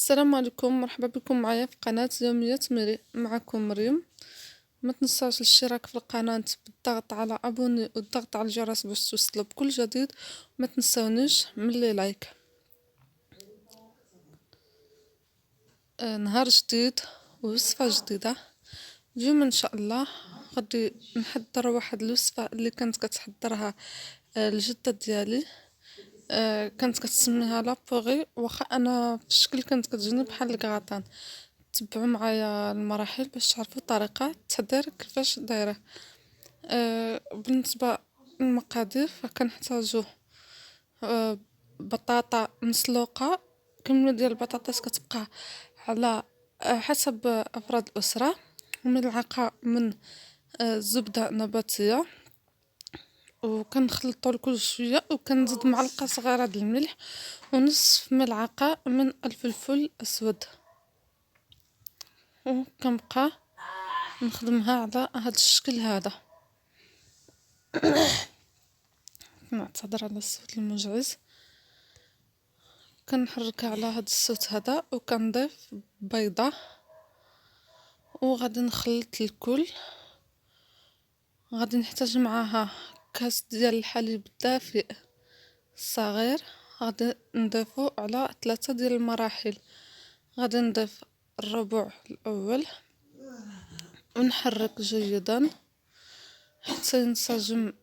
السلام عليكم، مرحبا بكم معايا في قناة يوميات ميري. معكم مريم. ما تنساوش الاشتراك في القناة بالضغط على ابوني والضغط على الجرس باش توصلوا بكل جديد. ما تنساونيش ملي لايك. نهار جديد ووصفة جديدة. اليوم ان شاء الله غادي نحضر واحد الوصفة اللي كانت كتحضرها الجدة ديالي. كانت كتسميها لابوغي، واخا انا في الشكل كانت كتجيني بحال الكغطان. تبعوا معايا المراحل باش تعرفوا طريقة التحضير كيفاش دايره. بالنسبة للمقادير فكنحتاجو بطاطا مسلوقة، كمية ديال البطاطس كتبقى على حسب افراد الاسرة، وملعقة من الزبدة نباتية، وكنخلطو الكل شويه، وكنزيد معلقه صغيره د الملح ونصف ملعقه من الفلفل الاسود، وكنبقى نخدمها على هذا الشكل هذا. نعتذر على الصوت المجعز. كنحركها على هذا الصوت هذا، وكنضيف بيضه، وغادي نخلط الكل. غادي نحتاج معاها كاس ديال الحليب دافئ صغير، غادي نضيفو على 3 ديال المراحل. غادي نضيف الربع الاول ونحرك جيدا حتى ينسجم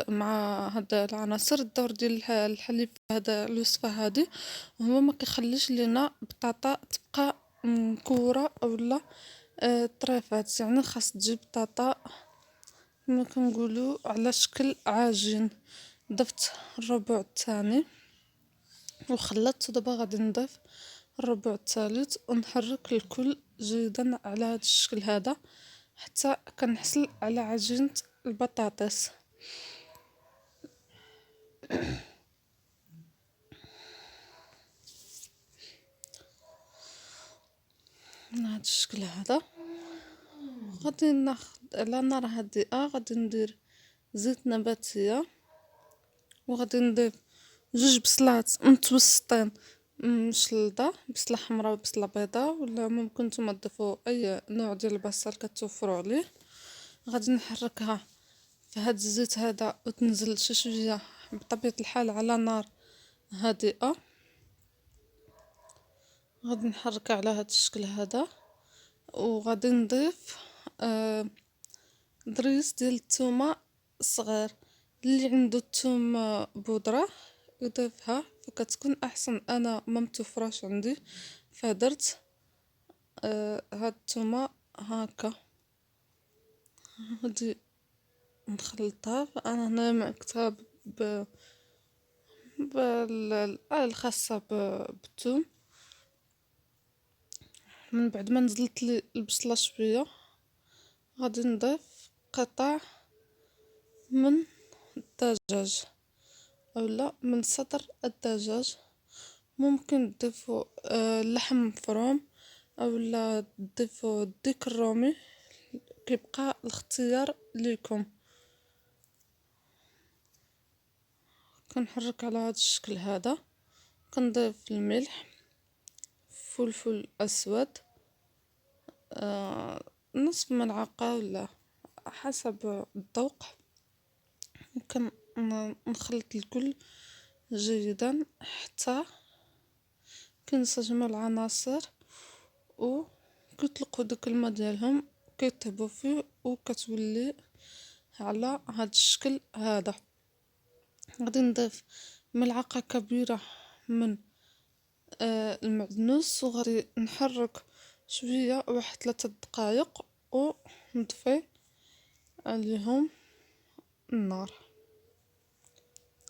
مع هاد العناصر. الدور ديال الحليب في هذا الوصفه هذه هو ما كيخليش لينا بطاطا تبقى مكوره اولا طريفات، يعني خاص تجي بطاطا كما كنقولوا على شكل عجين. ضفت الربع الثاني وخلطت، دابا غادي نضيف الربع الثالث ونحرك الكل جيدا على هذا الشكل هذا حتى كنحصل على عجينة البطاطس. من هذا الشكل هذا غادي ناخذ على نار هادئة، غادي ندير زيت نباتية، وغادي نضيف 2 بصلات متوسطين مشلضة، بصلة حمراء وبصلة بيضاء، ولا ممكن نتوما تضيفوا اي نوع ديال البصل كتوفروا عليه. غادي نحركها في هاد الزيت هذا وتنزل شي شويه بطبيعه الحال على نار هادئه. غادي نحركها على هاد الشكل هذا، وغادي نضيف ضريس ديال الثومه صغير. اللي عنده الثوم بودره يضيفها فكتكون احسن، انا ما متوفراش عندي فدرت هاد الثومه هكا. غادي نخلطها. فانا هنا مكتوب بالآلة الخاصة بالثوم. من بعد ما نزلت لي البصلة شوية غادي نضيف قطع من الدجاج اولا من صدر الدجاج. ممكن تضيفوا لحم مفروم اولا تضيفوا الديك الرومي، كيبقى الاختيار ليكم. كنحرك على هذا الشكل هذا، كنضيف الملح، فلفل اسود نصف ملعقة ولا حسب الذوق. نخلط الكل جيدا حتى كينسجموا العناصر وكيطلقوا داك الماء ديالهم كيطيبوا فيه، وكتولي على هاد الشكل هذا. غادي نضيف ملعقة كبيرة من المعدنوس، وغادي نحرك شوية واحد 3 دقائق ونطفي عليهم النار.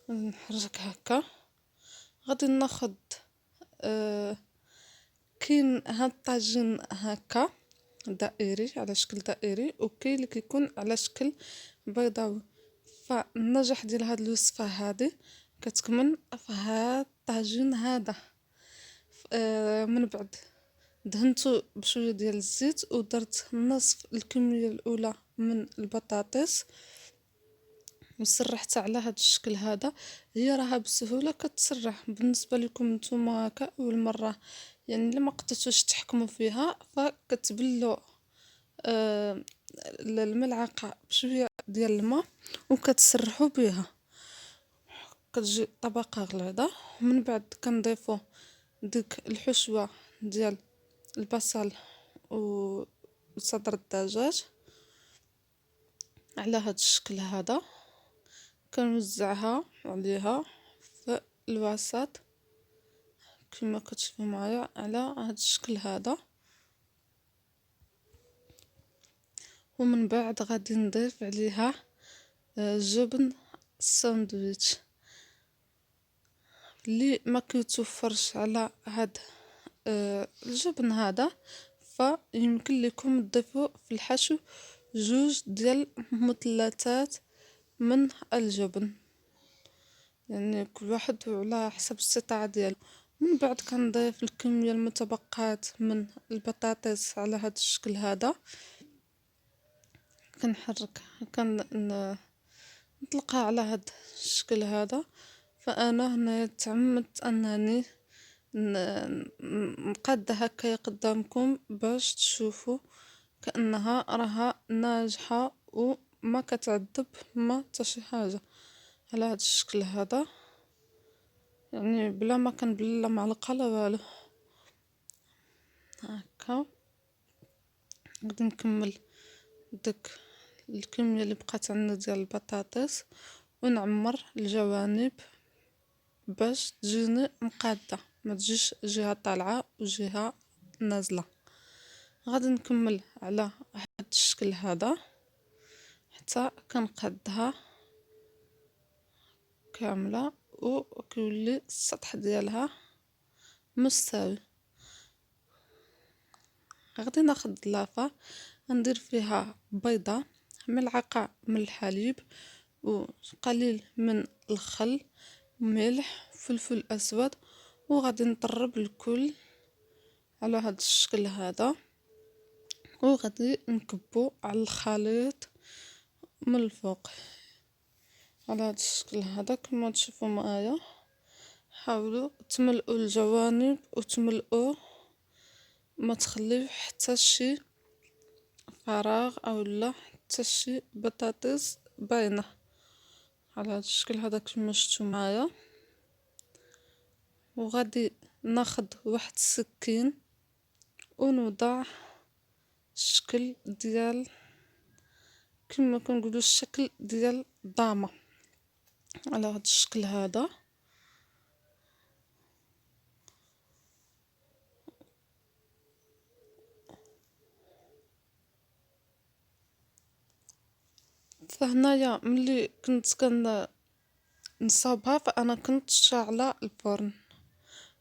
نحرك هكا. غادي ناخد كاين هاد الطاجين هكا دائري على شكل دائري، وكاين اللي كيكون على شكل بيضاوي. فالنجاح ديال هاد الوصفه هادي كتكمن في هاد الطاجين هذا. من بعد دهنته بشويه ديال الزيت ودرت نصف الكميه الاولى من البطاطس، وسرحت على هاد الشكل هذا. هي راها بسهولة كتسرح بالنسبة لكم نتوما هكا أول مرة، يعني إلا ما قدرتوش تحكموا فيها فكتبلوا آه الملعقة بشوية ديال الماء وكتسرحوا بها. كتجي طبقة غليظة، ومن بعد كنضيفوا ديك الحشوة ديال البصل وصدر الدجاج على هاد الشكل هذا. كنوزعها عليها في الوسط كما كتشوفوا معايا على هاد الشكل هذا. ومن بعد غادي نضيف عليها جبن الساندويتش اللي ما كيتوفرش على هاد الجبن هذا، فيمكن لكم تضيفوا في الحشو جوج ديال مثلثات من الجبن، يعني كل واحد على حسب الاستطاعة ديالو. من بعد كنضيف الكمية المتبقات من البطاطس على هذا الشكل هذا، كنحرك نطلقها على هذا الشكل هذا. فانا هنا تعمدت انني نقادها هكايا قدامكم باش تشوفوا كأنها راها ناجحة وما كتعذب ما حتى شي حاجة على هذا الشكل هذا، يعني بلا ما كنبل لا معلقة لا والو. هكا غادي نكمل ديك الكمية اللي بقات عندنا ديال البطاطس ونعمر الجوانب باش تجيني مقادة، ما تجيش جهة طالعة وجهة نازلة. غادي نكمل على هاد الشكل هذا حتى كنقادها كاملة وكيولي السطح ديالها مستوي. غادي ناخد لافة ندير فيها بيضة، ملعقة من الحليب وقليل من الخل، ملح، فلفل اسود، وغادي نطرب الكل على هذا الشكل هذا. وغادي نكبو على الخليط من الفوق على هذا الشكل هذا كما تشوفوا معايا. حاولوا تملئوا الجوانب وتملئوا، ما تخليو حتى شي فراغ او لا حتى شي بطاطس باينه على هذا الشكل هذا كما شفتوا معايا. وغادي ناخد واحد السكين ونوضع الشكل ديال كما كنقولوا الشكل ديال ضامة على هذا الشكل هذا. فهنايا ملي كنت نصاوبها فانا كنت شاعله الفرن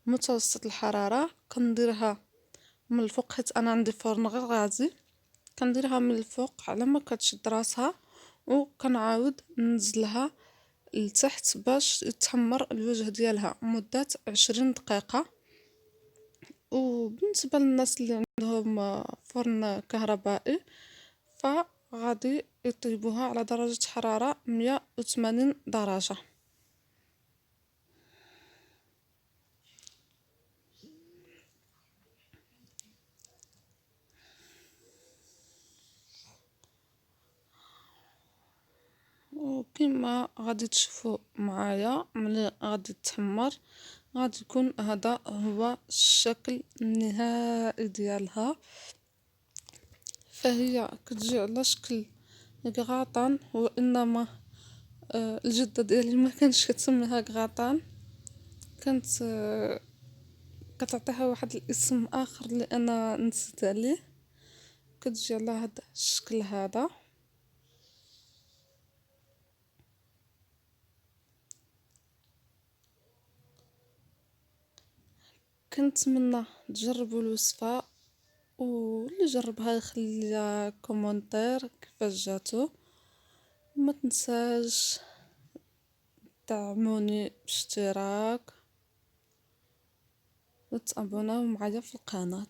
متوسط الحراره، كنديرها من الفوق حيت انا عندي فرن غير غازي، كنديرها من الفوق على ما كتشد راسها وكنعاود ننزلها لتحت باش يتحمر الوجه ديالها مدة 20 دقيقة. وبالنسبة للناس اللي عندهم فرن كهربائي فغادي يطيبوها على درجة حرارة 180 درجة. وكما غادي تشوفوا معايا ملي غادي تحمر غادي يكون هذا هو الشكل النهائي ديالها. فهي كتجي على شكل كغاطان، وانما الجدة ديالي ما كانش كتسميها كغاطان، كانت كتعطيها واحد الاسم اخر اللي انا نسيت عليه. كتجي على هذا الشكل هذا. كنتمنى تجربوا الوصفة، واللي جربها يخلي كومنتير كيفاش جاتو. ما تنساش دعموني باشتراك وتابوناو معايا في القناة.